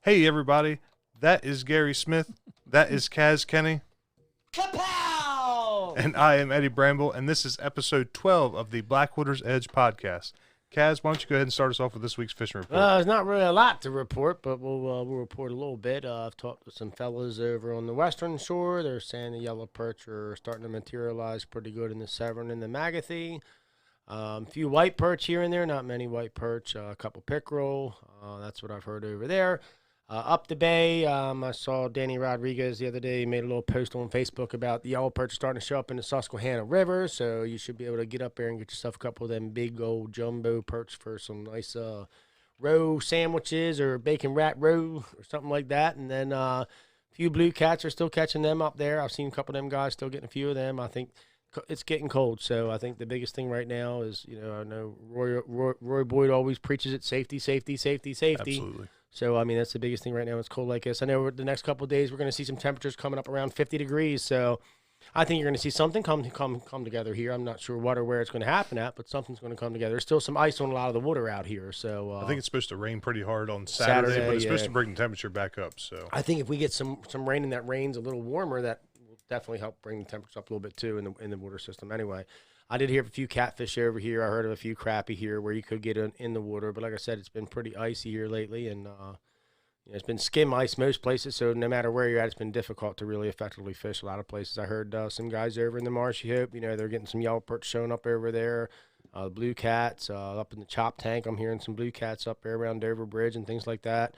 Hey, everybody. That is Gary Smith. That is Kaz Kenny. Kapow! And I am Eddie Bramble, and this is episode 12 of the Blackwaters Edge podcast. Kaz, why don't you go ahead and start us off with this week's fishing report? There's not really a lot to report, but we'll report a little bit. I've talked to some fellas over on the western shore. They're saying the yellow perch are starting to materialize pretty good in the Severn and the Magathie. A few white perch here and there, not many white perch. A couple pickerel. That's what I've heard over there. Up the bay, I saw Danny Rodriguez the other day. He made a little post on Facebook about the yellow perch starting to show up in the Susquehanna River. So you should be able to get up there and get yourself a couple of them big old jumbo perch for some nice roe sandwiches or bacon wrap roe or something like that. And then a few blue cats are still catching them up there. I've seen a couple of them guys still getting a few of them. I think it's getting cold, so I think the biggest thing right now is, I know Roy Boyd always preaches it, safety. Absolutely. So, I mean, that's the biggest thing right now. It's cold like this. I know the next couple of days we're going to see some temperatures coming up around 50 degrees, so I think you're going to see something come together here. I'm not sure what or where it's going to happen at, but something's going to come together. There's still some ice on a lot of the water out here, so I think it's supposed to rain pretty hard on Saturday, but it's supposed to bring the temperature back up. So I think if we get some rain and that rain's a little warmer, that will definitely help bring the temperature up a little bit too in the water system. Anyway, I did hear of a few catfish over here. I heard of a few crappie here where you could get in the water, but like I said, it's been pretty icy here lately, and it's been skim ice most places, so no matter where you're at, it's been difficult to really effectively fish a lot of places. I heard some guys over in the Marshy Hope, they're getting some yellow perch showing up over there, blue cats up in the chop tank. I'm hearing some blue cats up there around Dover Bridge and things like that.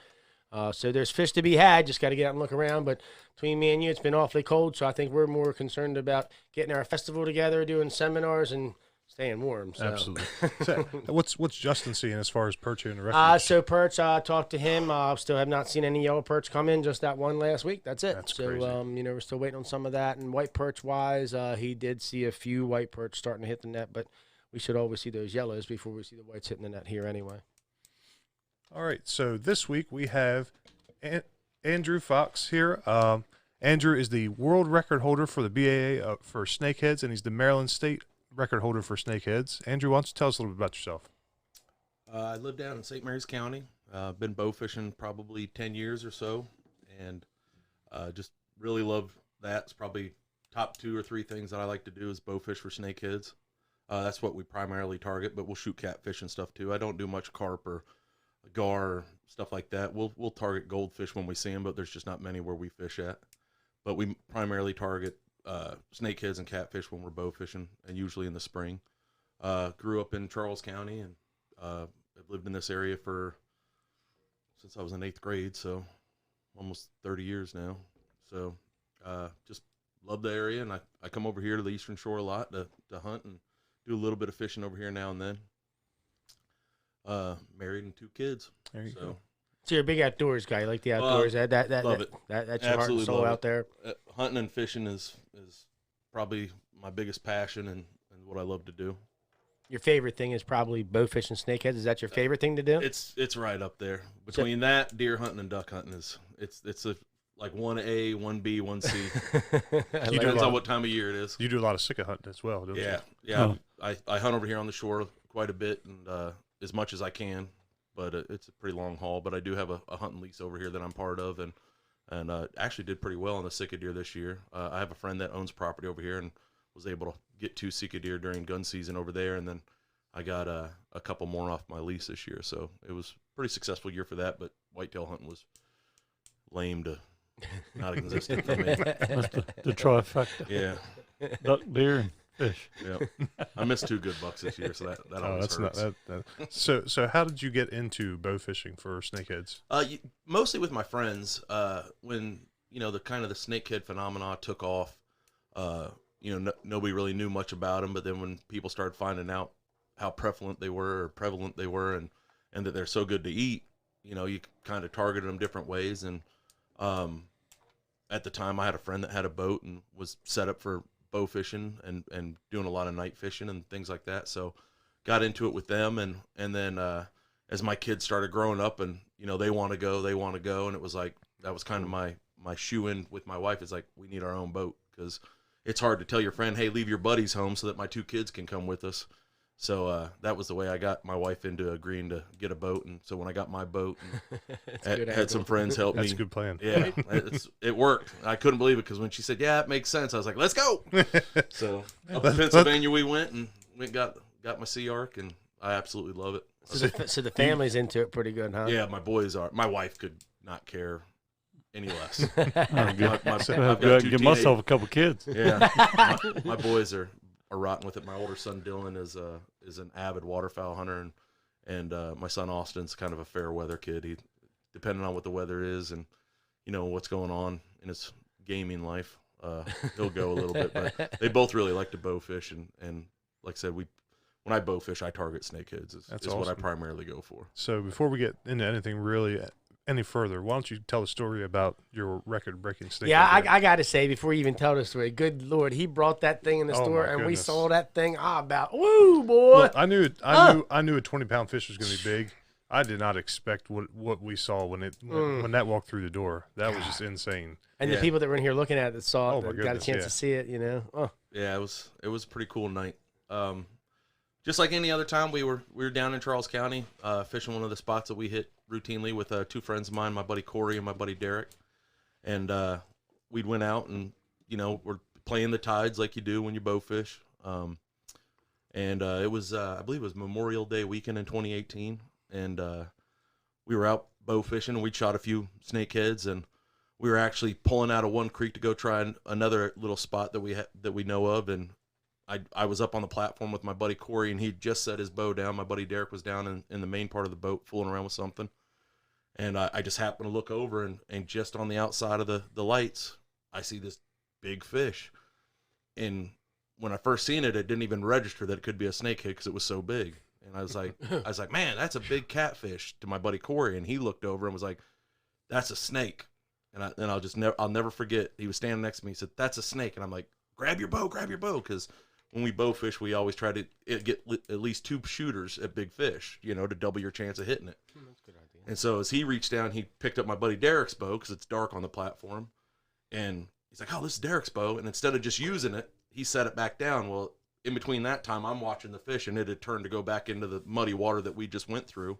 So there's fish to be had. Just got to get out and look around. But between me and you, it's been awfully cold, so I think we're more concerned about getting our festival together, doing seminars, and staying warm. So. Absolutely. So, what's Justin seeing as far as perch here in the refuge? So perch, I talked to him. Still have not seen any yellow perch come in. Just that one last week. That's it. That's so crazy. We're still waiting on some of that. And white perch wise, he did see a few white perch starting to hit the net, but we should always see those yellows before we see the whites hitting the net here anyway. All right, so this week we have Andrew Fox here. Andrew is the world record holder for the BAA for Snakeheads, and he's the Maryland State record holder for Snakeheads. Andrew, why don't you tell us a little bit about yourself? I live down in St. Mary's County. Been bow fishing probably 10 years or so, and just really love that. It's probably top 2 or 3 things that I like to do is bow fish for snakeheads. That's what we primarily target, but we'll shoot catfish and stuff too. I don't do much carp or gar or stuff like that. We'll target goldfish when we see them, but there's just not many where we fish at. But we primarily target snakeheads and catfish when we're bow fishing, and usually in the spring. Grew up in Charles County, and I've lived in this area since I was in 8th grade, so almost 30 years now. So just love the area, and I come over here to the Eastern Shore a lot to hunt and do a little bit of fishing over here now and then. Married and 2 kids. There you go. So you're a big outdoors guy. You like the outdoors. Love it. That's your heart and soul out there. Hunting and fishing is probably my biggest passion and what I love to do. Your favorite thing is probably bow fishing snakeheads. Is that your favorite thing to do? It's right up there. Between that, deer hunting and duck hunting it's like 1A, 1B, 1C. Depends on what time of year it is. You do a lot of sika hunting as well, don't you? Yeah. Oh. I hunt over here on the shore quite a bit, and as much as I can, but it's a pretty long haul. But I do have a hunting lease over here that I'm part of, and actually did pretty well on the sika deer this year. I have a friend that owns property over here and was able to get 2 sika deer during gun season over there, and then I got a couple more off my lease this year. So it was a pretty successful year for that, but whitetail hunting was lame to not existent for me. That's the trifecta. Yeah. Duck, deer, and fish. Yeah. I missed 2 good bucks this year, so that always hurts. So how did you get into bow fishing for snakeheads? Mostly with my friends. When the kind of the snakehead phenomena took off, nobody really knew much about them. But then when people started finding out how prevalent they were, and that they're so good to eat, you kind of targeted them different ways. And at the time, I had a friend that had a boat and was set up for bow fishing and doing a lot of night fishing and things like that. So got into it with them, and then as my kids started growing up and they want to go, and it was like that was kind of my shoe in with my wife. Is like, we need our own boat, because it's hard to tell your friend, hey, leave your buddies home so that my 2 kids can come with us. So that was the way I got my wife into agreeing to get a boat. And so when I got my boat, and had some friends help me. That's a good plan. Yeah, it worked. I couldn't believe it because when she said, "Yeah, it makes sense," I was like, "Let's go!" So up to Pennsylvania we went and got my Sea Arc, and I absolutely love it. So the family's into it pretty good, huh? Yeah, my boys are. My wife could not care any less. I've got I've to got two get myself a couple kids. Yeah, my boys are rotten with it. My older son Dylan is an avid waterfowl hunter, and my son Austin's kind of a fair weather kid. He, depending on what the weather is and what's going on in his gaming life, he'll go a little bit. But they both really like to bow fish, and like I said, when I bow fish, I target snakeheads. Is awesome. What I primarily go for. So before we get into anything really any further, why don't you tell a story about your record-breaking snakehead? Yeah, I got to say, before you even tell the story, good Lord, he brought that thing in the store, and we saw that thing. Woo, boy! Look, I knew a 20-pound fish was going to be big. I did not expect what we saw when that walked through the door. That was just insane. And the people that were in here looking at it that saw it, my got a chance to see it. Yeah, it was a pretty cool night. Just like any other time, we were down in Charles County fishing one of the spots that we hit routinely with two friends of mine, my buddy Corey and my buddy Derek, and we went out and we're playing the tides like you do when you bow fish. And it was I believe it was Memorial Day weekend in 2018, and we were out bow fishing and we shot a few snakeheads, and we were actually pulling out of one creek to go try another little spot that we know of, and I was up on the platform with my buddy Corey, and he just set his bow down. My buddy Derek was down in the main part of the boat fooling around with something. And I just happened to look over, and just on the outside of the lights, I see this big fish. And when I first seen it, it didn't even register that it could be a snakehead because it was so big. And I was like, man, that's a big catfish, to my buddy Corey. And he looked over and was like, that's a snake. And I'll never forget. He was standing next to me. He said, that's a snake. And I'm like, grab your bow, because when we bow fish, we always try to get at least 2 shooters at big fish, to double your chance of hitting it. That's a good idea. And so as he reached down, he picked up my buddy Derek's bow because it's dark on the platform. And he's like, oh, this is Derek's bow. And instead of just using it, he set it back down. Well, in between that time, I'm watching the fish, and it had turned to go back into the muddy water that we just went through,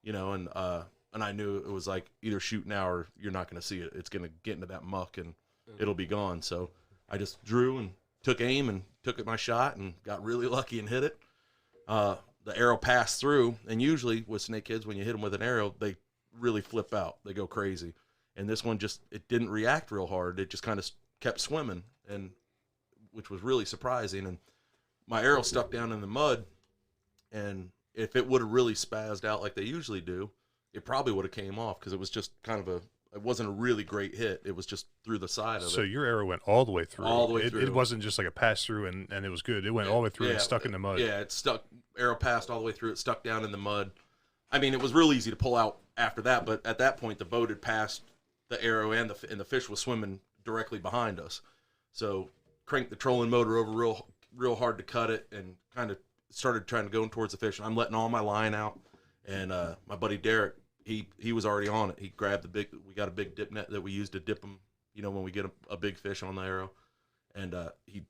and I knew it was like either shoot now or you're not going to see it. It's going to get into that muck and it'll be gone. So I just drew and took aim and took my shot and got really lucky and hit it. The arrow passed through, and usually with snakeheads, when you hit them with an arrow, they really flip out. They go crazy. And this one it didn't react real hard. It just kind of kept swimming, and which was really surprising. And my arrow stuck down in the mud, and if it would have really spazzed out like they usually do, it probably would have came off because it was just kind of it wasn't a really great hit. It was just through the side of it. So your arrow went all the way through. All the way through. It wasn't just like a pass through and it was good. It went all the way through and stuck in the mud. Yeah, it stuck. Arrow passed all the way through. It stuck down in the mud. I mean, it was real easy to pull out after that, but at that point, the boat had passed the arrow and the fish was swimming directly behind us. So cranked the trolling motor over real hard to cut it, and kind of started trying to go towards the fish. And I'm letting all my line out, and my buddy Derek, he was already on it. He grabbed we got a big dip net that we use to dip them, when we get a big fish on the arrow. And he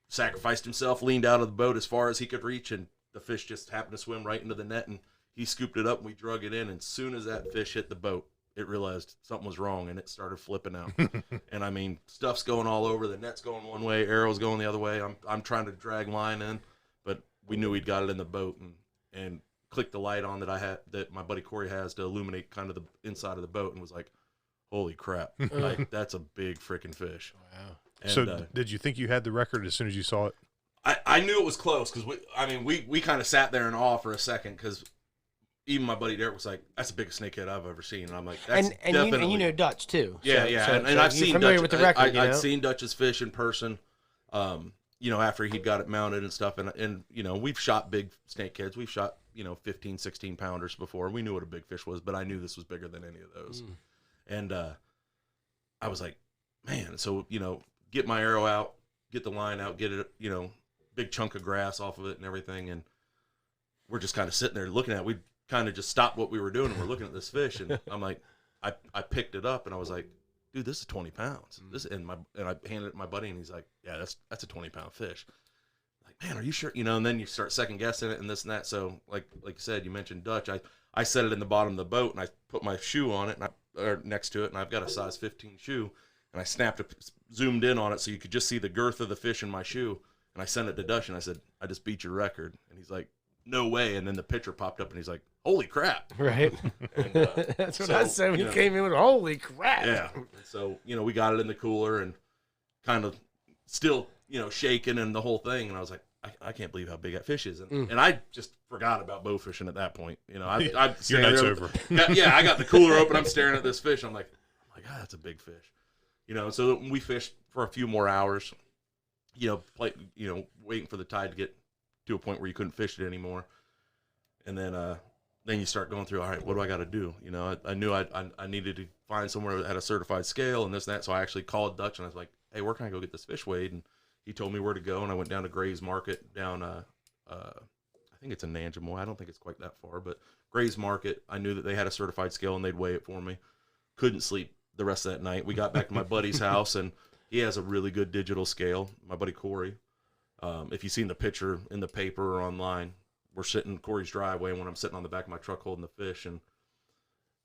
sacrificed himself, leaned out of the boat as far as he could reach, and the fish just happened to swim right into the net, and he scooped it up, and we drug it in. And as soon as that fish hit the boat, it realized something was wrong, and it started flipping out. And I mean, stuff's going all over. The net's going one way, arrow's going the other way. I'm trying to drag line in, but we knew he'd got it in the boat, and clicked the light on that my buddy Corey has to illuminate kind of the inside of the boat, and was like, holy crap, like, that's a big freaking fish. Wow. And, so did you think you had the record as soon as you saw it? I knew it was close because we kind of sat there in awe for a second, because even my buddy Derek was like, that's the biggest snakehead I've ever seen. And I'm like, that's definitely... And you know Dutch too. Yeah, and I've seen familiar Dutch, with the record. I'd seen Dutch's fish in person, after he'd got it mounted and stuff. And we've shot big snakeheads. We've shot, 15, 16 pounders before. We knew what a big fish was, but I knew this was bigger than any of those. And I was like, man, so, get my arrow out, get the line out, get it, big chunk of grass off of it and everything. And we're just kind of sitting there looking at it. We kind of just stopped what we were doing, and we're looking at this fish, and I'm like, I picked it up, and I was like, dude, this is 20 pounds. And I handed it to my buddy, and he's like, yeah, that's a 20-pound fish. Like, man, are you sure? And then you start second guessing it and this and that. So like you said, you mentioned Dutch. I set it in the bottom of the boat and I put my shoe on it or next to it, and I've got a size 15 shoe, and I zoomed in on it so you could just see the girth of the fish in my shoe, and I sent it to Dutch and I said, I just beat your record, and he's like, no way. And then the picture popped up and he's like, holy crap. Right. And, That's what I said when he came in with, holy crap. Yeah. And so, we got it in the cooler and kind of still, shaking and the whole thing. And I was like, I can't believe how big that fish is. And I just forgot about bow fishing at that point. Your night's over. Yeah, I got the cooler open. I'm staring at this fish. I'm like, God, that's a big fish. So we fished for a few more hours, waiting for the tide to get to a point where you couldn't fish it anymore. And then you start going through, all right, what do I got to do? I knew I needed to find somewhere that had a certified scale and this and that. So I actually called Dutch and I was like, hey, where can I go get this fish weighed? And he told me where to go. And I went down to Gray's Market down, I think it's in Nanjamoy. I don't think it's quite that far, but Gray's Market, I knew that they had a certified scale and they'd weigh it for me. Couldn't sleep the rest of that night. We got back to my buddy's house and he has a really good digital scale, my buddy Corey. If you've seen the picture in the paper or online, we're sitting in Corey's driveway when I'm sitting on the back of my truck holding the fish, and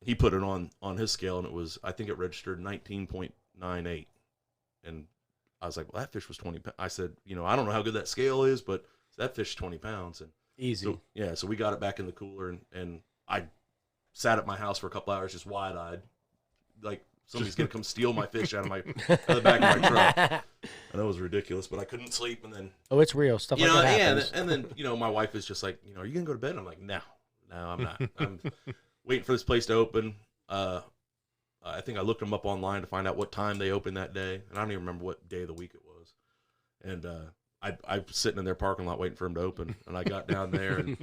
he put it on his scale, and I think it registered 19.98. And I was like, well, that fish was 20 pounds. I said, I don't know how good that scale is, but that fish is 20 pounds. And easy. So we got it back in the cooler, and I sat at my house for a couple hours just wide-eyed, like somebody's going to come steal my fish out of the back of my truck. I know it was ridiculous, but I couldn't sleep. And then, it's real stuff like that happens. And then, my wife is just like, are you going to go to bed? And I'm like, no, I'm not. I'm waiting for this place to open. I think I looked them up online to find out what time they opened that day. And I don't even remember what day of the week it was. And I was sitting in their parking lot waiting for them to open. And I got down there and,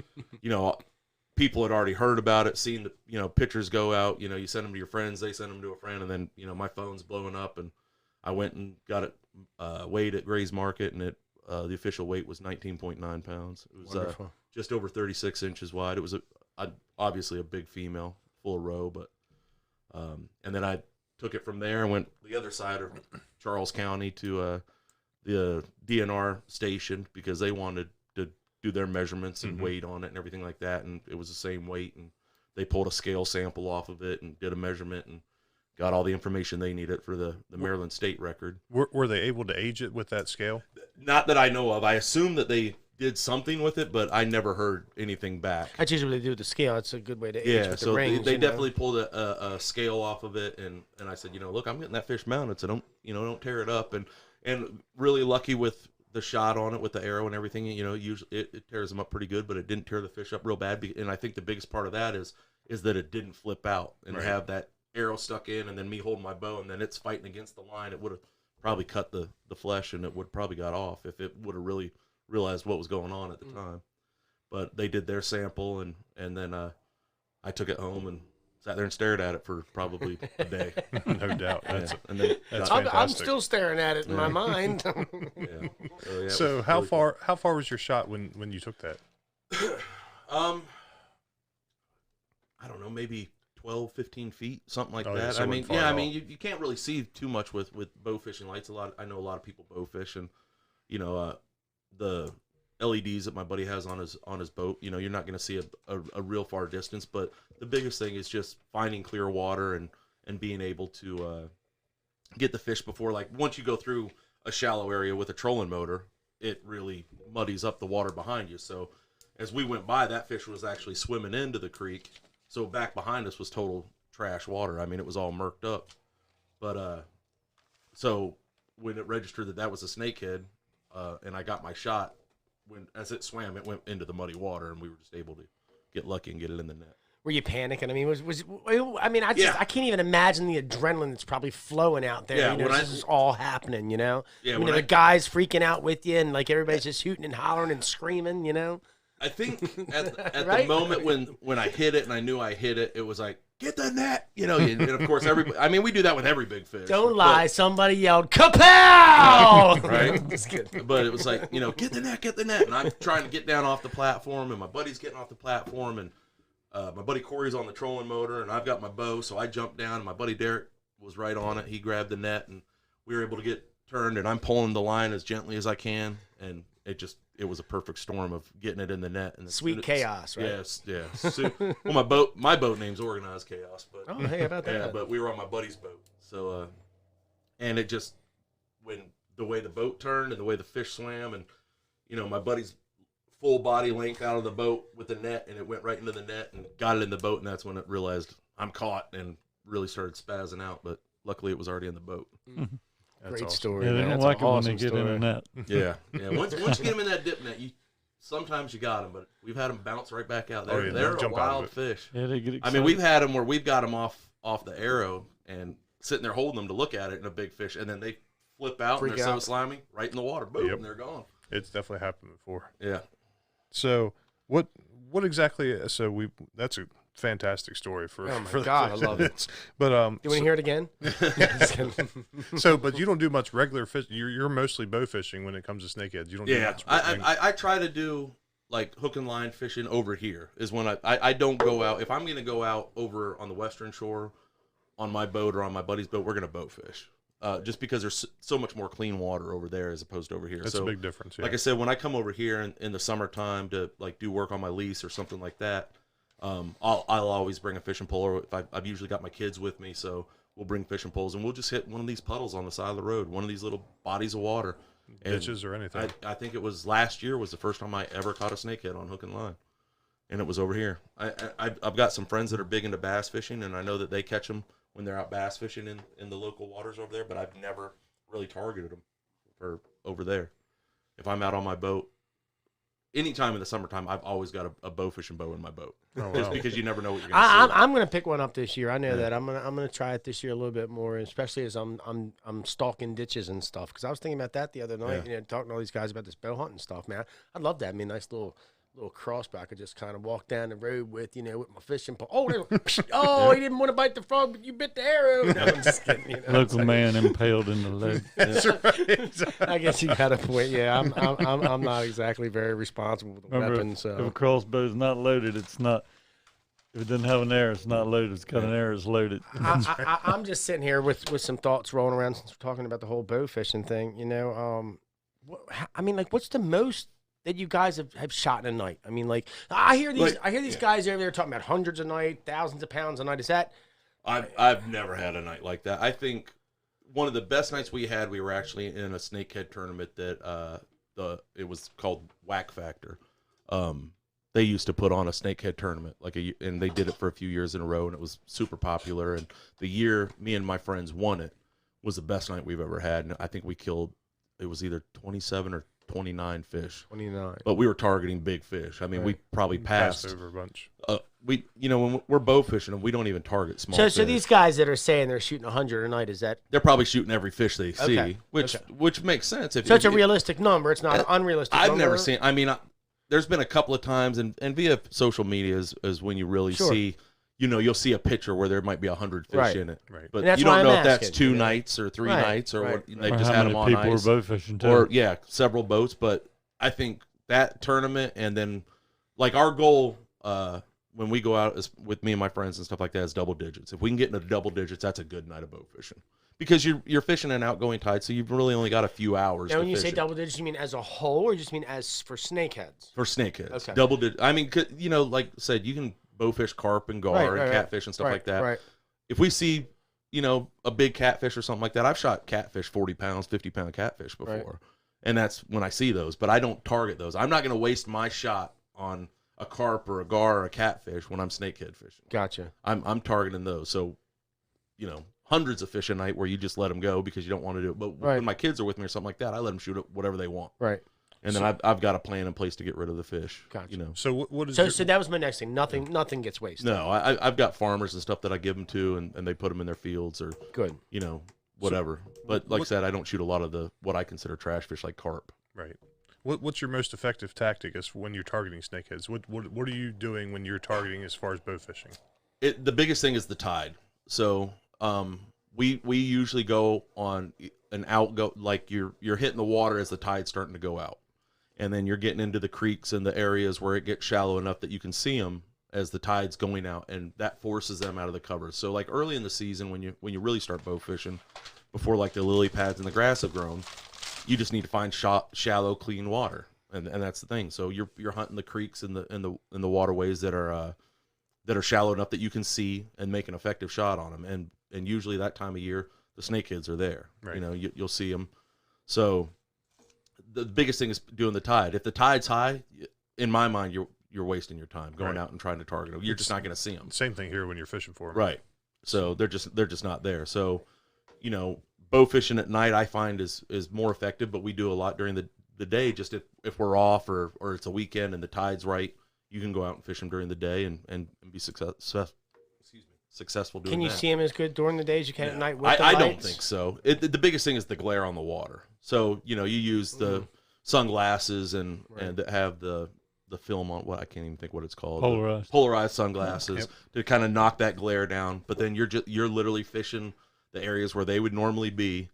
people had already heard about it, seen the, pictures go out. You send them to your friends, they send them to a friend, and then, my phone's blowing up, and I went and got it weighed at Gray's Market, and the official weight was 19.9 pounds. It was just over 36 inches wide. It was obviously a big female, full row, but and then I took it from there and went the other side of Charles County to the DNR station because they wanted to do their measurements and weight on it and everything like that, and it was the same weight, and they pulled a scale sample off of it and did a measurement and got all the information they needed for the Maryland state record. Were they able to age it with that scale? Not that I know of. I assume that they did something with it, but I never heard anything back. That's usually what they do with the scale. It's a good way to age with the range. They definitely pulled a scale off of it, and I said, look, I'm getting that fish mounted, so don't tear it up. And really lucky with the shot on it with the arrow and everything. Usually it tears them up pretty good, but it didn't tear the fish up real bad. And I think the biggest part of that is that it didn't flip out and have that arrow stuck in, and then me holding my bow, and then it's fighting against the line. It would have probably cut the flesh, and it would probably got off if it would have really realized what was going on at the time. But they did their sample, and then I took it home and sat there and stared at it for probably a day. No doubt. That's fantastic. I'm still staring at it in my mind. So how far was your shot when you took that? I don't know, maybe 12, 15 feet, something like that. Yeah, so you can't really see too much with bow fishing lights. I know a lot of people bow fish, and the LEDs that my buddy has on his boat, you're not going to see a real far distance. But the biggest thing is just finding clear water and being able to get the fish before, like once you go through a shallow area with a trolling motor, it really muddies up the water behind you. So as we went by, that fish was actually swimming into the creek. So back behind us was total trash water. I mean, it was all murked up. But so when it registered that was a snakehead, and I got my shot, as it swam, it went into the muddy water, and we were just able to get lucky and get it in the net. Were you panicking? I mean, I can't even imagine the adrenaline that's probably flowing out there. Yeah, this is all happening. Yeah, the guys freaking out with you, and like everybody's just hooting and hollering and screaming. I think at the moment when I hit it and I knew I hit it, it was like, get the net, and of course we do that with every big fish. Don't lie, somebody yelled, kapow! Right? Just kidding. But it was like, get the net, and I'm trying to get down off the platform, and my buddy's getting off the platform, and my buddy Corey's on the trolling motor, and I've got my bow, so I jumped down, and my buddy Derek was right on it. He grabbed the net, and we were able to get turned, and I'm pulling the line as gently as I can, and it it was a perfect storm of getting it in the net and the Sweet chaos, right? Yes, yes. So, well, my boat name's Organized Chaos, but Oh, hey, how about that? yeah, but we were on my buddy's boat, so and it just when the way the boat turned and the way the fish swam, and my buddy's full body length out of the boat with the net, and it went right into the net and got it in the boat, and that's when it realized I'm caught and really started spazzing out. But luckily, it was already in the boat. That's Great awesome. story. Yeah, they man. don't That's like an it when awesome they get story. in the net. Yeah, yeah. Once you get them in that dip net, sometimes you got them, but we've had them bounce right back out. Oh, yeah, They're a jump out of wild it. fish. Yeah, they get I excited. mean, we've had them where we've got them off the arrow and sitting there holding them to look at it, and a big fish, and then they flip out Freak and they're so out. slimy, right in the water, boom, Yep. and they're gone. It's definitely happened before. Yeah. So what exactly? So that's a fantastic story for. Oh my for God, I love it. But Do you want to hear it again? but you don't do much regular fish. You're mostly bow fishing when it comes to snakeheads. You don't do Yeah, much. I try to do like hook and line fishing over here is when I don't go out. If I'm going to go out over on the western shore on my boat or on my buddy's boat, we're going to boat fish. Just because there's so much more clean water over there as opposed to over here. That's so, a big difference. Yeah. like I said, when I come over here in the summertime to like do work on my lease or something like that, I'll always bring a fishing pole. If I've usually got my kids with me, so we'll bring fishing poles and we'll just hit one of these puddles on the side of the road, one of these little bodies of water. And Ditches or anything. I think it was last year was the first time I ever caught a snakehead on hook and line, and it was over here. I've got some friends that are big into bass fishing, and I know that they catch them when they're out bass fishing in the local waters over there, but I've never really targeted them for over there. If I'm out on my boat, anytime in the summertime, I've always got a bow fishing bow in my boat. Oh, Just wow. because you never know what you're going to see. I'm gonna pick one up this year. I know Yeah. that. I'm gonna try it this year a little bit more, especially as I'm stalking ditches and stuff. Because I was thinking about that the other night. Yeah. Talking to all these guys about this bow hunting stuff, man. I'd love that. I mean, nice little crossbar I could just kind of walk down the road with, with my fishing pole. Oh, he didn't want to bite the frog, but you bit the arrow. No, I'm just kidding. Local man impaled in the leg. That's right. I guess you got a point. Yeah, I'm not exactly very responsible with the Remember, weapon. if a So crossbow's not loaded, it's not. If it doesn't have an arrow, it's not loaded. If it's got an arrow, it's loaded. I'm just sitting here with some thoughts rolling around since we're talking about the whole bow fishing thing. I mean, like, what's the most that you guys have shot in a night? I mean, like, I hear these guys over there talking about hundreds a night, thousands of pounds a night. Is that? I've never had a night like that. I think one of the best nights we had, we were actually in a snakehead tournament that it was called Whack Factor. They used to put on a snakehead tournament and they did it for a few years in a row, and it was super popular. And the year me and my friends won it was the best night we've ever had. And I think we killed, it was either 27 or 29 fish. 29. But we were targeting big fish. I mean, we probably passed. over a bunch. When we're bow fishing, we don't even target small fish. So these guys that are saying they're shooting 100 a night, is that? They're probably shooting every fish they see, Okay, which makes sense. So it's a realistic number. It's not an unrealistic I've number. never seen. I mean, there's been a couple of times, and via social media is when you really Sure. see. You'll see a picture where there might be 100 fish Right. in it, Right. but And that's you don't why know I'm if that's asking, 2 nights or 3 Right, nights or right. what. They Or just how had many them on people ice, are bow fishing too. or several boats. But I think that tournament, and then like our goal when we go out with me and my friends and stuff like that is double digits. If we can get into double digits, that's a good night of bow fishing. Because you're fishing an outgoing tide, so you've really only got a few hours. Now, to when you fish say it. double digits, you mean as a whole, or you just mean as for snakeheads? For snakeheads, Okay. double digit. I mean, like I said, you can bowfish carp and gar and catfish and stuff like that. Right. If we see, a big catfish or something like that, I've shot catfish 40 pounds, 50-pound catfish before, Right. and that's when I see those. But I don't target those. I'm not going to waste my shot on a carp or a gar or a catfish when I'm snakehead fishing. Gotcha. I'm targeting those. So, hundreds of fish a night where you just let them go because you don't want to do it. But Right. when my kids are with me or something like that, I let them shoot at whatever they want. Right. And then I've got a plan in place to get rid of the fish. Gotcha. So what is So that was my next thing. Nothing gets wasted. No, I've got farmers and stuff that I give them to, and they put them in their fields or Good. whatever. But like I said, I don't shoot a lot of what I consider trash fish like carp. right? What's your most effective tactic as when you're targeting snakeheads? What are you doing when you're targeting as far as bow fishing? The biggest thing is the tide. So we usually go on an outgo, like you're hitting the water as the tide's starting to go out, and then you're getting into the creeks and the areas where it gets shallow enough that you can see them as the tide's going out, and that forces them out of the cover. So like early in the season when you really start bow fishing, before like the lily pads and the grass have grown, you just need to find shallow, clean water. and that's the thing. So you're hunting the creeks and the waterways that are shallow enough that you can see and make an effective shot on them. And usually that time of year, the snakeheads are there. Right. You know, you'll see them. So the biggest thing is doing the tide. If the tide's high, in my mind, you're wasting your time going out and trying to target them. You're just not going to see them. Same thing here when you're fishing for them. Right. So they're just not there. So, you know, bow fishing at night I find is more effective, but we do a lot during the day. Just if we're off or it's a weekend and the tide's right, you can go out and fish them during the day and be successful doing that. Can you see them as good during the day as you can at night with the I lights? don't think so. The biggest thing is the glare on the water. So, you know, you use the sunglasses and that have the film on, what I can't even think what it's called. Polarized sunglasses to kind of knock that glare down. But then you're literally fishing the areas where they would normally be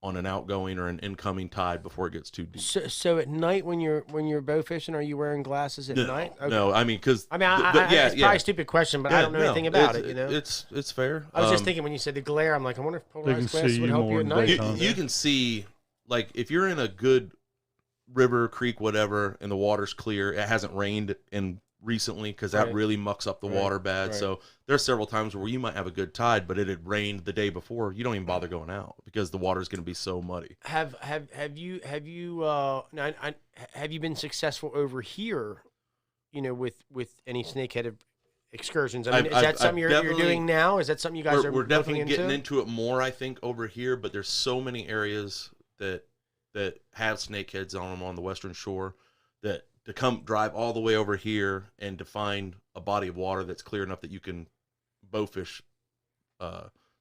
on an outgoing or an incoming tide before it gets too deep. So at night when you're bow fishing, are you wearing glasses at night? Okay. No, I mean, because it's probably a stupid question, but I don't know anything about it. You know, it's fair. I was just thinking when you said the glare, I'm like, I wonder if polarized glasses would help you at night. You can see, like, if you're in a good river, creek, whatever, and the water's clear, it hasn't rained in recently, because that really mucks up the water bad. Right. So there's several times where you might have a good tide, but it had rained the day before. You don't even bother going out because the water's going to be so muddy. Have you been successful over here? You know, with any snakehead excursions. I mean, is that something you're doing now? Is that something you guys are? We're definitely getting into it more, I think, over here. But there's so many areas that have snakeheads on them on the western shore that to come drive all the way over here and to find a body of water that's clear enough that you can bowfish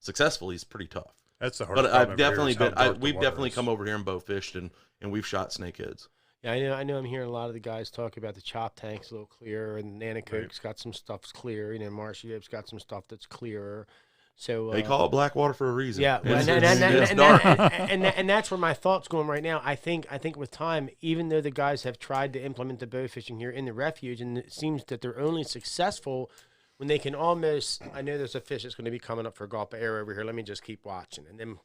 successfully is pretty tough. That's the hard part. But I've definitely we've definitely come over here and bowfished and we've shot snakeheads. Yeah, I know. I'm hearing a lot of the guys talk about the chop tanks a little clearer, and Nanacoke's got some stuff's clear. You know, Marshy-Gibb's got some stuff that's clearer. So they call it Blackwater for a reason. Yeah, it's dark. And that's where my thought's going right now. I think with time, even though the guys have tried to implement the bow fishing here in the refuge, and it seems that they're only successful when they can almost. I know there's a fish that's going to be coming up for a gulp of air over here. Let me just keep watching, and then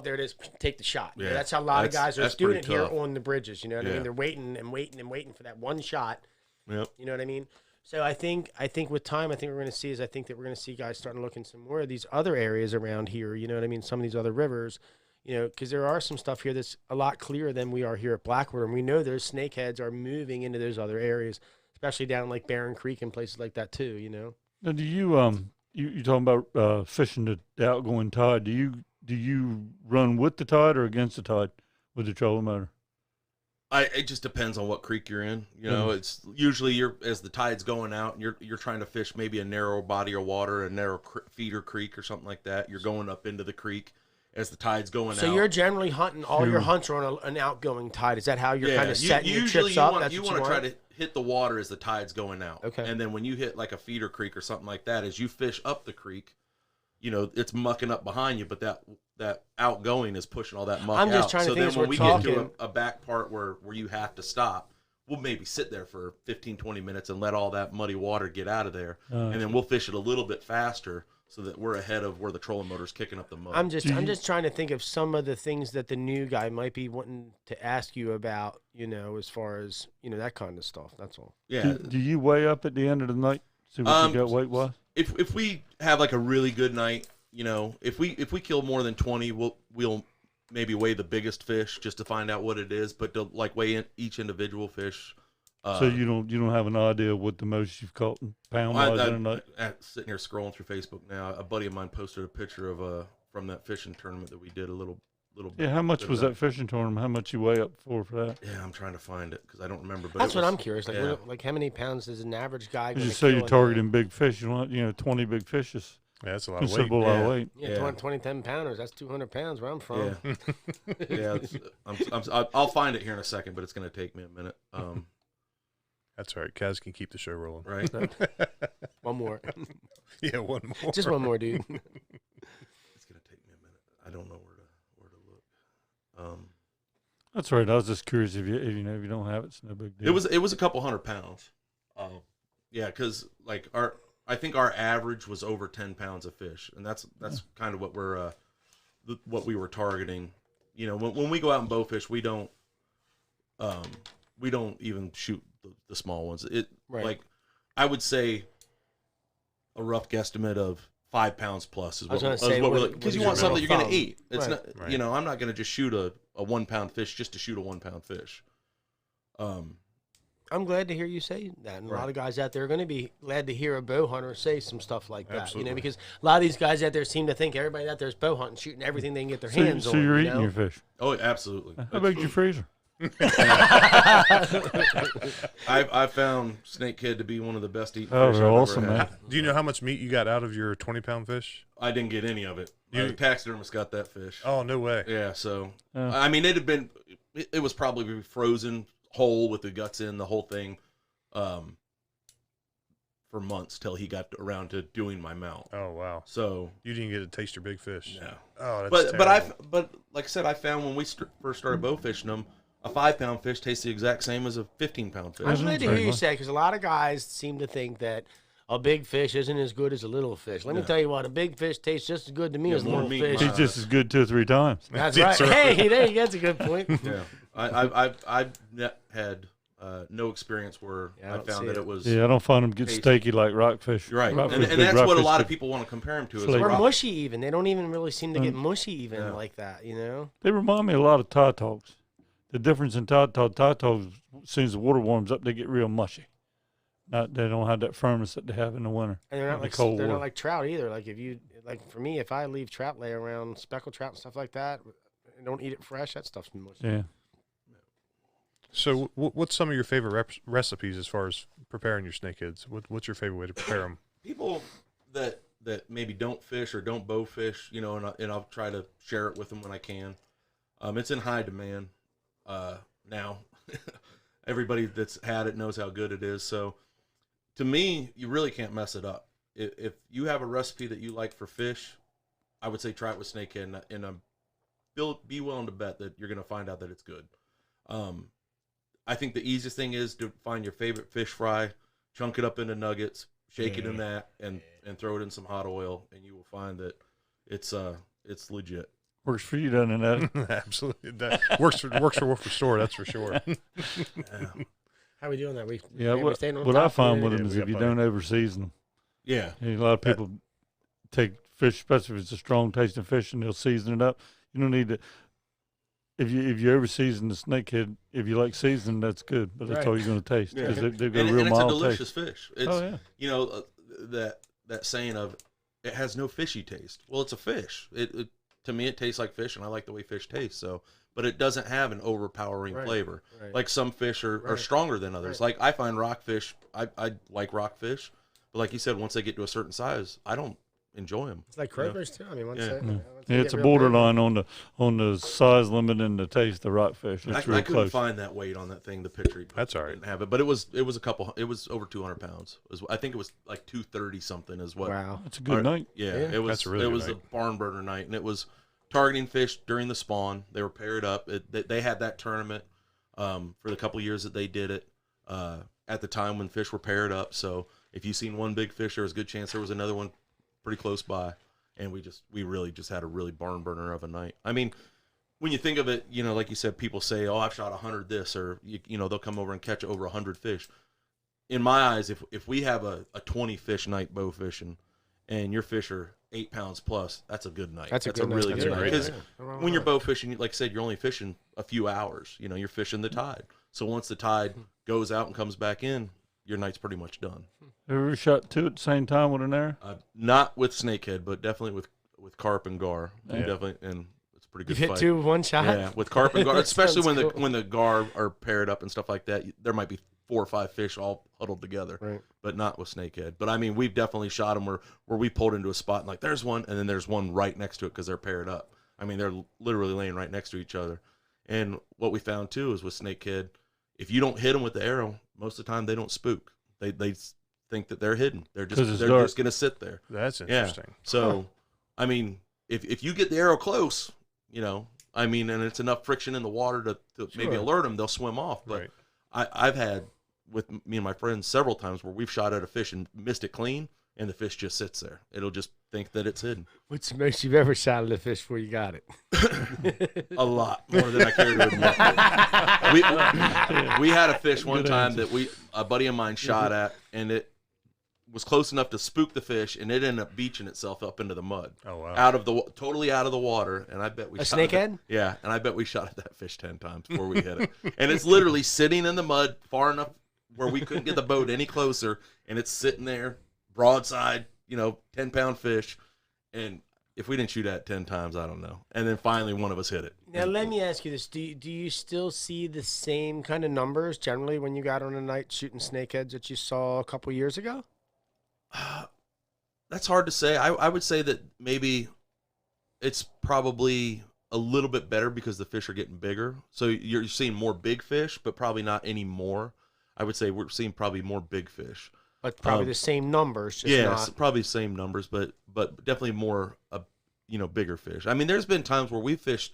there it is. Take the shot. Yeah, that's how a lot of guys are doing it here tough. on the bridges. You know what I mean? They're waiting for that one shot. Yep. You know what I mean? So I think with time, I think we're going to see guys starting to look in some more of these other areas around here. You know what I mean? Some of these other rivers, you know, because there are some stuff here that's a lot clearer than we are here at Blackwater. And we know those snakeheads are moving into those other areas, especially down like Barron Creek and places like that too, you know? Now, do you, you talking about fishing the outgoing tide, do you run with the tide or against the tide with the trolling motor? It just depends on what creek you're in. You know, it's usually as the tide's going out, and you're trying to fish maybe a narrow body of water, a narrow feeder creek or something like that. You're going up into the creek as the tide's going out. So you're generally hunting. All your hunts are on an outgoing tide. Is that how you're kind of setting your trips up? You want to try to hit the water as the tide's going out. Okay. And then when you hit like a feeder creek or something like that, as you fish up the creek, you know, it's mucking up behind you, but that outgoing is pushing all that muck out. I'm just trying to think then when we get to a back part where you have to stop, we'll maybe sit there for 15, 20 minutes and let all that muddy water get out of there. And then we'll fish it a little bit faster so that we're ahead of where the trolling motor's kicking up the mud. I'm just trying to think of some of the things that the new guy might be wanting to ask you about, you know, as far as, you know, that kind of stuff. That's all. Yeah. Do you weigh up at the end of the night? See what you got weight-wise? If we have like a really good night, you know, if we kill more than 20, we'll maybe weigh the biggest fish just to find out what it is, but to like weigh in each individual fish. So you don't have an idea what the most you've caught pound-wise in a night? I'm sitting here scrolling through Facebook now. A buddy of mine posted a picture of from that fishing tournament that we did a little bit. Yeah, how much was that fishing tournament? How much you weigh up for that? Yeah, I'm trying to find it because I don't remember. But that's what I'm curious. Like, like how many pounds does an average guy? You say you're targeting big fish. You want 20 big fishes. Yeah, that's a lot of weight. Considerable lot of weight. Yeah, 20 10-pounders. That's 200 pounds where I'm from. Yeah, I'll find it here in a second, but it's going to take me a minute. That's all right. Kaz can keep the show rolling. Right. One more. Yeah, one more. Just one more, dude. It's going to take me a minute. I don't know where to look. That's right. I was just curious if you don't have it, it's no big deal. It was a couple 100 pounds. Yeah, because like I think our average was over 10 pounds of fish, and that's kind of what what we were targeting. You know, when we go out and bowfish, we don't we don't even shoot the small ones. It Right. like I would say a rough guesstimate of 5 pounds plus is I was what gonna say, because what you is want your something you're rule going of to thumb? eat. It's Right. not, Right. you know, I'm not going to just shoot a 1 pound fish just to shoot a 1 pound fish. I'm glad to hear you say that. And a lot of guys out there are going to be glad to hear a bow hunter say some stuff like that. Absolutely. You know, because a lot of these guys out there seem to think everybody out there is bow hunting, shooting everything they can get their hands So on. you're you eating know? your fish. Oh, absolutely. How about your freezer? I found Snakehead to be one of the best eating Oh, fish they're I've awesome, ever had. man. Do you know how much meat you got out of your 20-pound fish? I didn't get any of it. You- The taxidermist got that fish. Oh, no way. Yeah, so Oh. I mean, it had been, it was probably frozen whole with the guts in, the whole thing, for months till he got around to doing my mount. Oh, wow. So You didn't get to taste your big fish. no, Oh, that's but like I said, I found when we first started bow fishing them, a 5 pound fish tastes the exact same as a 15-pound fish. I'm Isn't glad it to hear very you much? say because a lot of guys seem to think that a big fish isn't as good as a little fish. Let me Yeah. tell you what, a big fish tastes just as good to me Yeah, as a more little meat, fish. my- He's just as good 2 or 3 times. That's That's right. right. Hey, there you go. That's a good point. Yeah, I've had no experience where Yeah, I I don't found see that it. it was Yeah, I don't find them get Taste. steaky like rockfish. You're right, Rockfish, and big that's what a rockfish lot of get- people want to compare him to. Is Flake. Or rock. mushy even. They don't even really seem to get Mm. mushy even Yeah. like that, you know? They remind me a lot of tautog. The difference in tautog, as soon as the water warms up, they get real mushy. They don't have that firmness that they have in the winter. And they're not in like the cold they're water. not like trout either. Like if you like for me, if I leave trout lay around speckled trout and stuff like that, and don't eat it fresh, that stuff's mushy. Yeah. So, what's some of your favorite recipes as far as preparing your snakeheads? What's your favorite way to prepare them? People that maybe don't fish or don't bow fish, you know, and I'll try to share it with them when I can. It's in high demand now. Everybody that's had it knows how good it is. So, to me, you really can't mess it up. If you have a recipe that you like for fish, I would say try it with snakehead, and be willing to bet that you're going to find out that it's good. I think the easiest thing is to find your favorite fish fry, chunk it up into nuggets, shake it in that, and throw it in some hot oil, and you will find that it's legit. Works for you, doesn't it? Ed? Absolutely, that works for Wolf Restore. That's for sure. How we doing that week? Yeah. We staying on What I top of find it? with Yeah, them is we if got you plenty. don't overseason them. Yeah. A lot of people take fish, especially if it's a strong tasting fish, and they'll season it up. You don't need to. If you ever season the snakehead, if you like seasoning, that's good. But that's Right. all you're going to taste Yeah. because they've got And a real it's a mild delicious taste. fish. It's, Oh yeah. you know, that saying of it has no fishy taste. Well, it's a fish. It to me it tastes like fish, and I like the way fish taste. So, but it doesn't have an overpowering Right. flavor. Right. Like some fish are Right. stronger than others. Right. Like I find rockfish. I like rockfish, but like you said, once they get to a certain size, I don't enjoy them. It's like croakers too. I mean, once Yeah. they, Yeah. once they It's a get real big- borderline on the size limit and the taste of rockfish. It's I real couldn't close. find that weight on that thing. The picture. That's all right. Didn't have it, but it was a couple. It was over 200 pounds. I think it was like 230 something is what. Wow. It's a good night. Yeah, Yeah. it was. That's a really it good was night. a barn burner night, and it was targeting fish during the spawn. They were paired up. They had that tournament for the couple years that they did it at the time when fish were paired up. So if you seen one big fish, there was a good chance there was another one pretty close by, and we really just had a really barn burner of a night. I mean, when you think of it, you know, like you said, people say, "Oh, I've shot 100 this," or you know, they'll come over and catch over 100 fish. In my eyes, if we have a 20 fish night bow fishing, and your fish are 8 pounds plus, that's a good night. That's a good night. really That's good a night. great Because night. when you're bow fishing, like I said, you're only fishing a few hours. You know, you're fishing the tide. So once the tide goes out and comes back in, your night's pretty much done. Have you ever shot 2 at the same time with an arrow? Not with snakehead, but definitely with carp and gar. Yeah. Definitely, and it's a pretty You good hit fight. 2 with one shot. Yeah, with carp and gar, That especially sounds when cool. the gar are paired up and stuff like that. There might be 4 or 5 fish all huddled together, Right. but not with snakehead. But I mean, we've definitely shot them where we pulled into a spot and like there's one, and then there's one right next to it because they're paired up. I mean, they're literally laying right next to each other. And what we found too is with snakehead, if you don't hit them with the arrow, most of the time they don't spook. They think that they're hidden. They're 'Cause it's just dark. gonna sit there. That's Yeah. interesting. So, I mean, if you get the arrow close, you know, I mean, and it's enough friction in the water to maybe Sure. alert them, they'll swim off. But Right. I've had with me and my friends several times where we've shot at a fish and missed it clean, and the fish just sits there. It'll just think that it's hidden. What's the most you've ever shot at a fish before you got it? A lot more than I care to admit. We had a fish one time that a buddy of mine shot at, and it was close enough to spook the fish, and it ended up beaching itself up into the mud. Oh wow! Totally out of the water, and I bet we a shot snakehead. Yeah, and I bet we shot at that fish 10 times before we hit it. And it's literally sitting in the mud far enough where we couldn't get the boat any closer, and it's sitting there broadside, 10-pound fish, and if we didn't shoot at it 10 times, I don't know. And then finally one of us hit it. Now let me ask you this: Do you still see the same kind of numbers generally when you got on a night shooting snakeheads that you saw a couple years ago? That's hard to say. I would say that maybe it's probably a little bit better because the fish are getting bigger. So you're seeing more big fish, but probably not any more. I would say we're seeing probably more big fish. But probably the same numbers. Just not... probably the same numbers, but definitely more, bigger fish. I mean, there's been times where we fished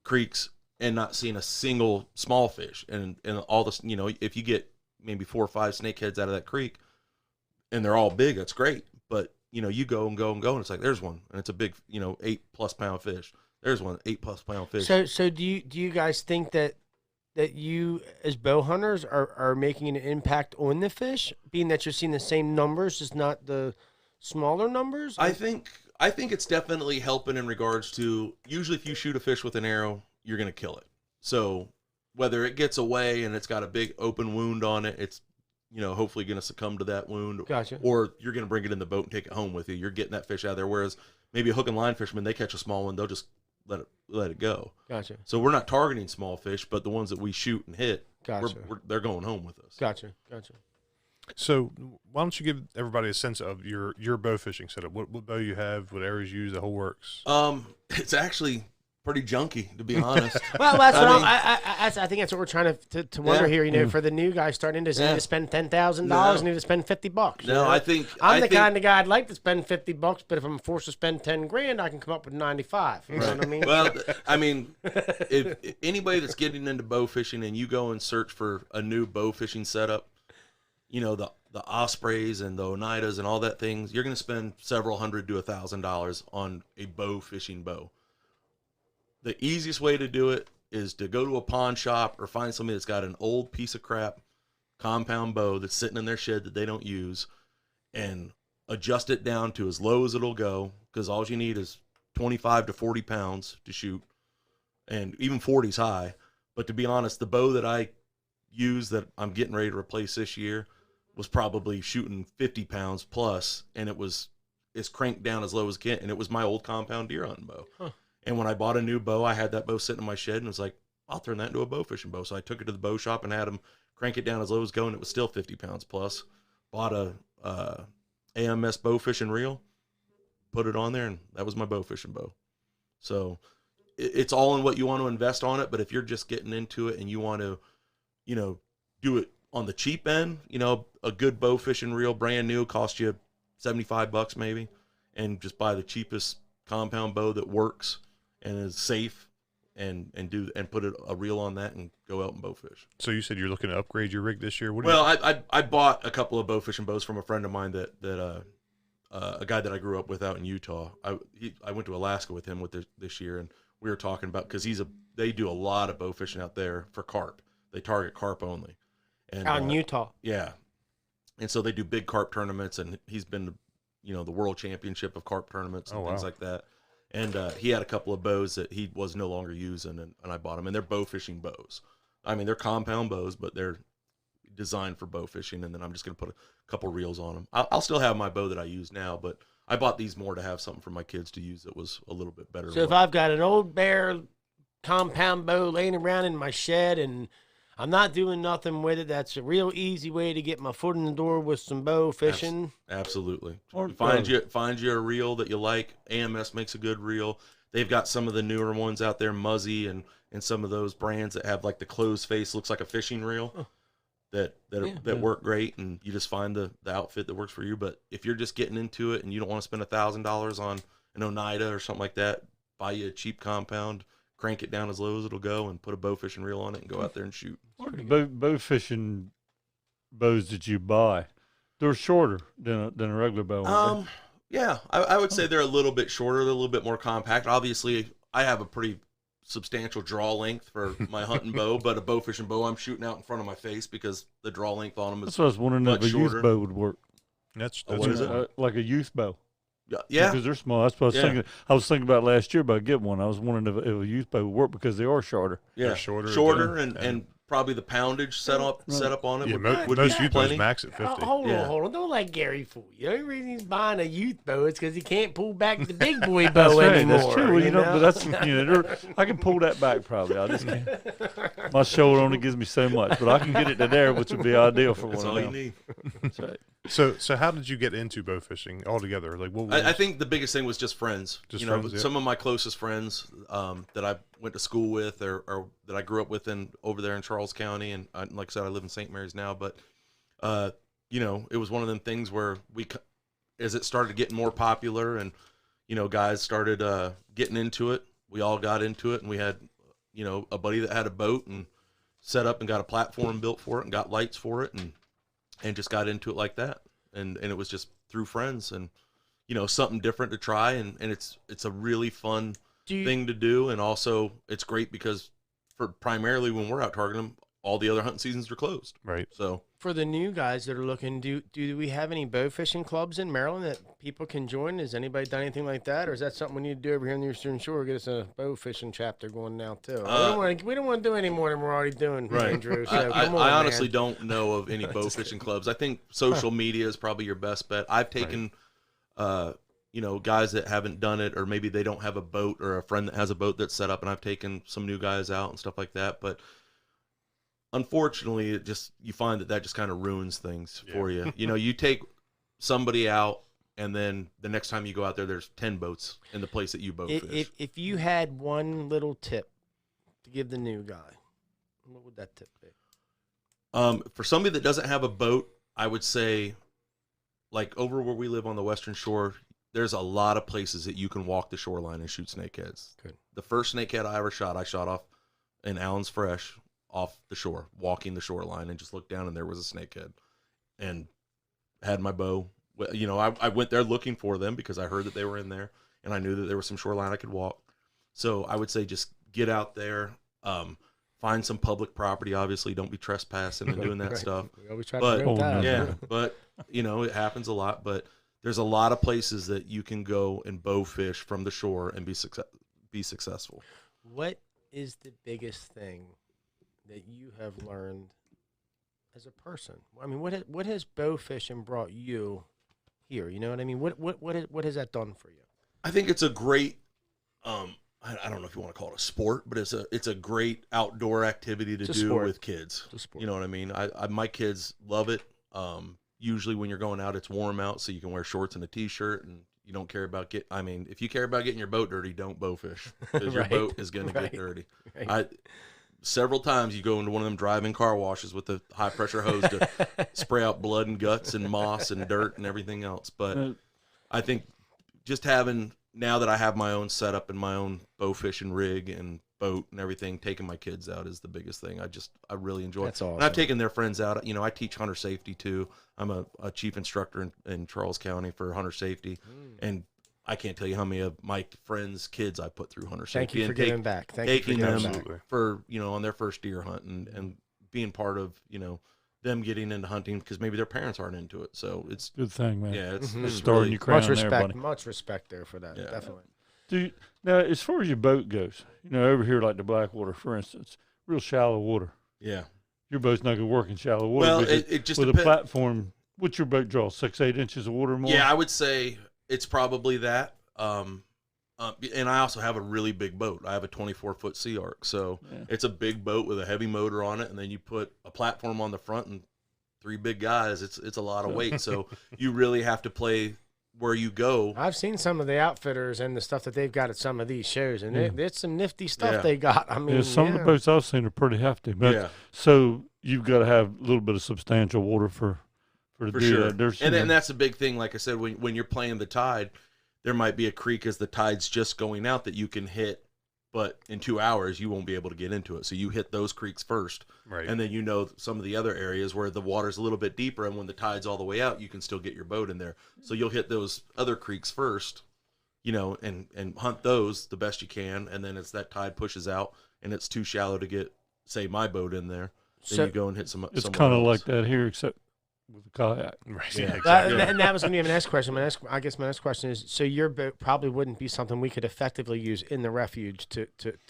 creeks and not seen a single small fish, and all this, if you get maybe 4 or 5 snakeheads out of that creek, and they're all big, that's great. But you go and go and go, and it's like there's one, and it's a big, 8+ pound fish. There's one 8+ pound fish. So do you guys think that you as bow hunters are making an impact on the fish, being that you're seeing the same numbers, just not the smaller numbers? I think it's definitely helping in regards to, usually if you shoot a fish with an arrow, you're gonna kill it. So whether it gets away and it's got a big open wound on it, it's hopefully going to succumb to that wound. Gotcha. Or you're going to bring it in the boat and take it home with you. You're getting that fish out of there. Whereas maybe a hook and line fisherman, they catch a small one, they'll just let it go. Gotcha. So we're not targeting small fish, but the ones that we shoot and hit, gotcha, they're going home with us. Gotcha. So why don't you give everybody a sense of your bow fishing setup? What bow you have, what arrows you use, the whole works? It's actually pretty junky, to be honest. Well, that's I think that's what we're trying to wonder here. For the new guy starting, does he need to spend $10,000? Need to spend $50? No, I think I'm the kind of guy I'd like to spend $50, but if I'm forced to spend $10,000, I can come up with 95. You know what I mean? Well, I mean, if anybody that's getting into bow fishing and you go and search for a new bow fishing setup, the Ospreys and the Oneidas and all that things, you're going to spend several hundred to $1,000 on a bow fishing bow. The easiest way to do it is to go to a pawn shop or find somebody that's got an old piece of crap compound bow that's sitting in their shed that they don't use, and adjust it down to as low as it'll go, because all you need is 25 to 40 pounds to shoot, and even 40's high. But to be honest, the bow that I use that I'm getting ready to replace this year was probably shooting 50 pounds plus, and it's cranked down as low as it can, and it was my old compound deer hunting bow. Huh. And when I bought a new bow, I had that bow sitting in my shed, and was like, I'll turn that into a bow fishing bow. So I took it to the bow shop and had them crank it down as low as go, and it was still 50 pounds plus. Bought a AMS bow fishing reel, put it on there, and that was my bow fishing bow. So it's all in what you want to invest on it. But if you're just getting into it and you want to, do it on the cheap end, a good bow fishing reel, brand new, cost you $75 maybe, and just buy the cheapest compound bow that works and is safe, and put a reel on that and go out and bow fish. So you said you're looking to upgrade your rig this year? I bought a couple of bow fishing bows from a friend of mine that a guy that I grew up with out in Utah. I went to Alaska with him this year, and we were talking about, because they do a lot of bow fishing out there for carp. They target carp only. And out in Utah. Yeah. And so they do big carp tournaments, and he's been to the world championship of carp tournaments and things like that. And he had a couple of bows that he was no longer using, and I bought them. And they're bow fishing bows. I mean, they're compound bows, but they're designed for bow fishing. And then I'm just going to put a couple reels on them. I'll still have my bow that I use now, but I bought these more to have something for my kids to use that was a little bit better. So if I've got an old bear compound bow laying around in my shed and I'm not doing nothing with it, that's a real easy way to get my foot in the door with some bow fishing. Absolutely. Find you a reel that you like. AMS makes a good reel. They've got some of the newer ones out there, Muzzy and some of those brands that have like the closed face, looks like a fishing reel, that work great, and you just find the outfit that works for you. But if you're just getting into it and you don't want to spend $1,000 on an Oneida or something like that, buy you a cheap compound, crank it down as low as it'll go, and put a bow fishing reel on it and go out there and shoot. Bow fishing bows that you buy, They're shorter than a regular bow. aren't they? Yeah, I would say they're a little bit shorter, they're a little bit more compact. Obviously, I have a pretty substantial draw length for my hunting bow, but a bow fishing bow I'm shooting out in front of my face because the draw length on them is That's what I was wondering if much a shorter. youth bow would work. That's What is it? Like a youth bow. Yeah. Because they're small. That's what I was thinking. I was thinking about last year about getting one. I was wondering if a youth bow would work because they are shorter. Yeah, They're shorter, and probably the poundage set up on it Yeah, would most be youth bows plenty. max at 50. Hold Yeah. on, hold on. Don't let Gary fool you. The only reason he's buying a youth bow is because he can't pull back the big boy bow That's right. anymore. That's true. Well, you know, know? but that's I can pull that back probably. I just can't. My shoulder only gives me so much, but I can get it to there, which would be ideal for That's one all of you them. need. That's right. So how did you get into bow fishing altogether? Like, what was, I think the biggest thing was just friends. Just you know, friends, yeah. some of my closest friends that I went to school with or that I grew up with over there in Charles County, and like I said, I live in St. Mary's now. But you know, it was one of them things where as it started getting more popular, and you know, guys started getting into it. We all got into it, and we had a buddy that had a boat and set up and got a platform built for it and got lights for it, and just got into it like that. And it was just through friends and, something different to try. And it's a really fun thing to do. And also it's great because primarily when we're out targeting them, all the other hunting seasons are closed. right? So For the new guys that are looking, do we have any bow fishing clubs in Maryland that people can join? Has anybody done anything like that, or is that something we need to do over here in the Eastern Shore? Get us a bow fishing chapter going now too. We don't want to do any more than we're already doing, Right. Andrew. So I come on, honestly man. don't know of any bow fishing clubs. I think social media is probably your best bet. I've taken, guys that haven't done it, or maybe they don't have a boat or a friend that has a boat that's set up, and I've taken some new guys out and stuff like that. But unfortunately, you find that just kind of ruins things for you. You take somebody out, and then the next time you go out there, there's 10 boats in the place that you boat fish. If you had one little tip to give the new guy, what would that tip be? For somebody that doesn't have a boat, I would say, like over where we live on the Western Shore, there's a lot of places that you can walk the shoreline and shoot snakeheads. Good. The first snakehead I ever shot, I shot off in Allen's Fresh off the shore, walking the shoreline, and just looked down, and there was a snakehead, and had my bow. I went there looking for them because I heard that they were in there, and I knew that there was some shoreline I could walk. So I would say just get out there, find some public property. Obviously, don't be trespassing and doing that Right. stuff. We always try But to prevent that. yeah, but it happens a lot. But there's a lot of places that you can go and bow fish from the shore and be successful. What is the biggest thing that you have learned as a person? I mean, what has bow fishing brought you here? You know what I mean? What has that done for you? I think it's a great, I don't know if you want to call it a sport, but it's a great outdoor activity to It's a do sport. with kids. It's a sport. You know what I mean? My kids love it. Usually when you're going out, it's warm out, so you can wear shorts and a t-shirt, and you don't care about if you care about getting your boat dirty, don't bow fish, because your Right. boat is going to Right. get dirty. Right. Several times you go into one of them drive-in car washes with the high pressure hose to spray out blood and guts and moss and dirt and everything else. But I think just now that I have my own setup and my own bow fishing rig and boat and everything, taking my kids out is the biggest thing. I really enjoy. That's And I've awesome. taken their friends out. I teach hunter safety too. I'm a chief instructor in Charles County for hunter safety, and I can't tell you how many of my friends' kids I put through hunter Thank safety. you for and giving back. Thank you for taking giving them back. Absolutely. for on their first deer hunt and being part of them getting into hunting because maybe their parents aren't into it. So it's Good thing, man. it's Mhm. Starting really your crown Much there, respect. buddy. Much respect there for that. Yeah. Definitely. Now, as far as your boat goes, over here, like the Blackwater, for instance, real shallow water. yeah. Your boat's not going to work in shallow water. Well, because it just with a depends. platform, what's your boat draw? 6-8 inches of water more? Yeah, I would say it's probably that. And I also have a really big boat. I have a 24-foot Sea Arc, so Yeah. it's a big boat with a heavy motor on it, and then you put a platform on the front and 3 big guys. It's a lot of weight, so you really have to play where you go. I've seen some of the outfitters and the stuff that they've got at some of these shows, and Yeah. it's some nifty stuff Yeah. they got. I mean, Yeah, some of the boats I've seen are pretty hefty. But Yeah, so you've got to have a little bit of substantial water to for do sure. that. There's, And then that's a big thing. Like I said, when you're playing the tide, there might be a creek as the tide's just going out that you can hit but in 2 hours you won't be able to get into it. So you hit those creeks first, Right. and then some of the other areas where the water's a little bit deeper, and when the tide's all the way out, you can still get your boat in there. So you'll hit those other creeks first, and hunt those the best you can, and then as that tide pushes out and it's too shallow to get, say, my boat in there, then you go and hit some. It's kind of like that here, except with a kayak. Right. Yeah. Yeah, exactly. And that was going to be my next question. I guess my next question is: so your boat probably wouldn't be something we could effectively use in the refuge to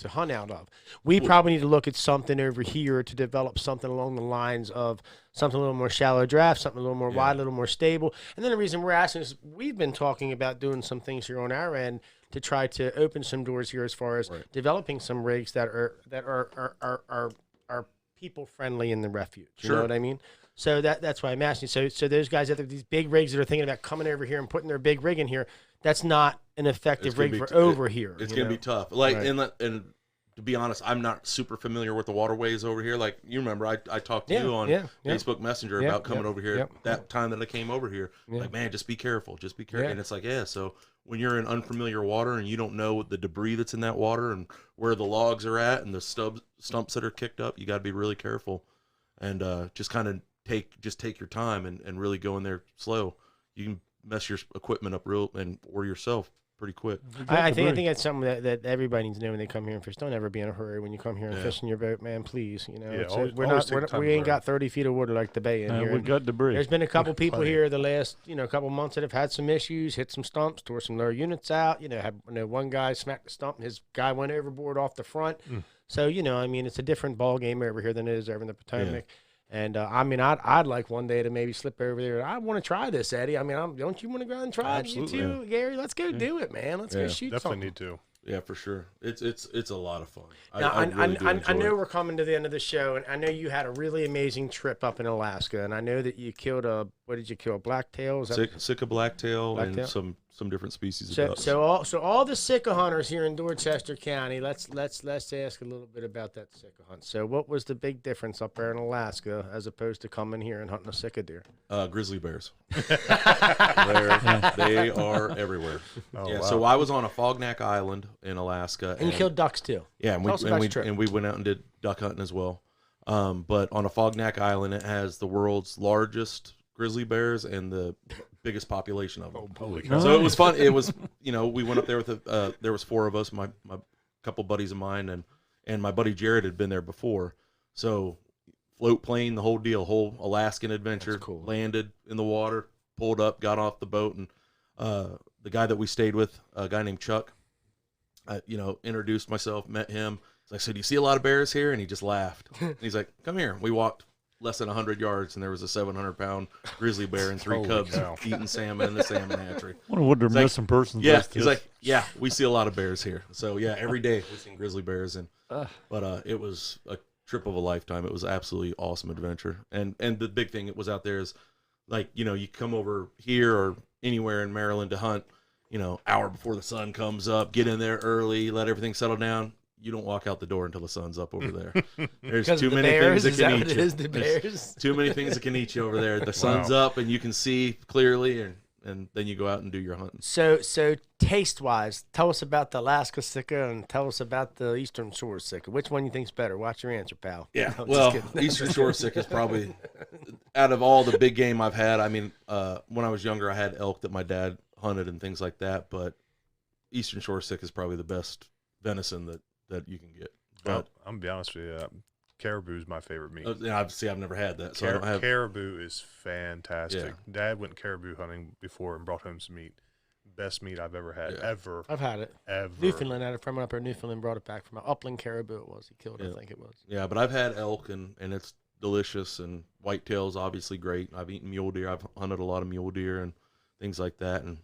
hunt out of. We probably need to look at something over here to develop something along the lines of something a little more shallow draft, something a little more wide, a little more stable. And then the reason we're asking is we've been talking about doing some things here on our end to try to open some doors here as far as developing some rigs that are people friendly in the refuge. You know what I mean? So that's why I'm asking. So those guys that have these big rigs that are thinking about coming over here and putting their big rig in here, that's not an effective rig for over here. It's gonna be tough. And to be honest, I'm not super familiar with the waterways over here. Like you remember, I talked to you on Facebook Messenger about coming over here. That time that I came over here, like, man, just be careful, just be careful. And it's like, so when you're in unfamiliar water and you don't know the debris that's in that water and where the logs are at and the stumps that are kicked up, you got to be really careful and just kind of take your time and really go in there slow. You can mess your equipment up or yourself pretty quick. I think that's something that everybody needs to know when they come here and fish. Don't ever be in a hurry when you come here and fish in your boat, man. Please, we ain't got 30 feet of water like the bay in here. We got debris. There's been a couple people here the last couple months that have had some issues, hit some stumps, tore some lower units out. One guy smacked the stump and his guy went overboard off the front. So it's a different ball game over here than it is over in the Potomac. And I'd like one day to maybe slip over there. I want to try this, Eddie. Don't you want to go and try it? You too, Gary? Let's go do it, man. Let's go shoot something. Definitely need to. Yeah, for sure. It's a lot of fun. Now, I really do enjoy I know it. we're coming to the end of the show, and I know you had a really amazing trip up in Alaska, and I know that you killed what did you kill? Blacktail? Sika blacktail and some different species of ducks. So all the Sika hunters here in Dorchester County, let's ask a little bit about that Sika hunt. So what was the big difference up there in Alaska as opposed to coming here and hunting a Sika deer? Grizzly bears. They are everywhere. Oh, yeah. wow. So I was on a Fognac Island in Alaska, And you killed ducks too. Yeah, Tell us about your trip. and we went out and did duck hunting as well. But on a Fognac Island, it has the world's largest grizzly bears and the biggest population of them. Oh, holy cow. So it was fun. It was, we went up there with there was 4 of us, my couple buddies of mine, and my buddy Jared had been there before. So float plane, the whole deal, whole Alaskan adventure. That's cool. Landed in the water, pulled up, got off the boat, and the guy that we stayed with, a guy named Chuck, introduced myself, met him. I said, "Do you see a lot of bears here?" And he just laughed. And he's like, "Come here." We walked less than 100 yards, and there was a 700-pound grizzly bear and 3 Holy cubs cow. eating salmon in the salmon hatchery. I wonder what their It's like- missing persons Yeah, list he's is. like, "Yeah, we see a lot of bears here." So yeah, every day we see grizzly bears, but it was a trip of a lifetime. It was absolutely awesome adventure, and the big thing that was out there is, like, you come over here or anywhere in Maryland to hunt, hour before the sun comes up, get in there early, let everything settle down. You don't walk out the door until the sun's up over there. There's too many things that can eat you. There's too many things that can eat you over there. The sun's up and you can see clearly, and then you go out and do your hunting. So taste wise, tell us about the Alaska Sika and tell us about the Eastern Shore Sika. Which one you think's better? Watch your answer, pal. Yeah, No, well, just kidding. Eastern Shore Sika is probably, out of all the big game I've had. When I was younger, I had elk that my dad hunted and things like that, but Eastern Shore Sika is probably the best venison that you can get. But I'm gonna be honest with you, caribou is my favorite meat. I've never had that, so I don't have. Caribou is fantastic. Yeah. Dad went caribou hunting before and brought home some meat. Best meat I've ever had, ever. I've had it. Ever. Newfoundland had it from up there. Newfoundland brought it back from upland caribou. It was he killed. Yeah. I think it was. Yeah, but I've had elk and it's delicious, and whitetail's obviously great. I've eaten mule deer. I've hunted a lot of mule deer and things like that, and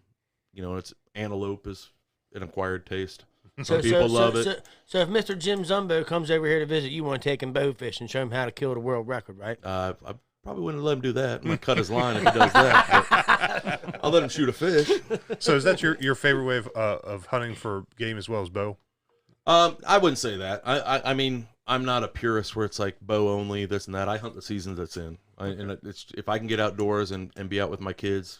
it's antelope is an acquired taste. Some people love it. So if Mr. Jim Zumbo comes over here to visit, you want to take him bowfish and show him how to kill the world record, right? I probably wouldn't let him do that. I might cut his line if he does that. But I'll let him shoot a fish. So is that your favorite way of hunting for game as well as bow? I wouldn't say that. I mean, I'm not a purist where it's like bow only, this and that. I hunt the seasons it's in. And it's if I can get outdoors and be out with my kids,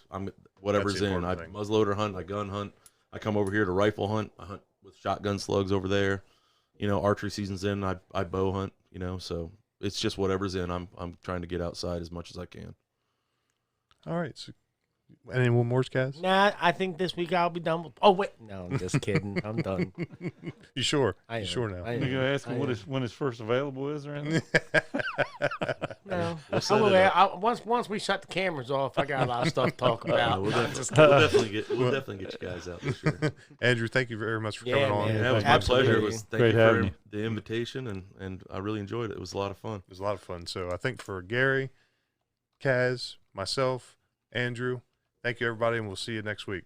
whatever's That's the in. I important thing. muzzleloader hunt, I gun hunt. I come over here to rifle hunt. I hunt with shotgun slugs over there. archery season's in, I bow hunt, so it's just whatever's in. I'm trying to get outside as much as I can. All right. So, any one more, guys? Nah, I think this week I'll be done with. Oh wait, no, I'm just kidding. I'm done. You sure? I You am. sure now? I You am. gonna ask him I am. when his first available is or anything? No, We'll set it up. once we shut the cameras off, I got a lot of stuff to talk about. We'll I'm definitely, just we'll definitely get you guys out for sure. Andrew, thank you very much for Yeah, coming on. man. Yeah, it was my Absolutely. pleasure. It was thank Great you having for you. the invitation, and I really enjoyed it. It was a lot of fun. It was a lot of fun. So I think for Gary, Kaz, myself, Andrew, thank you, everybody, and we'll see you next week.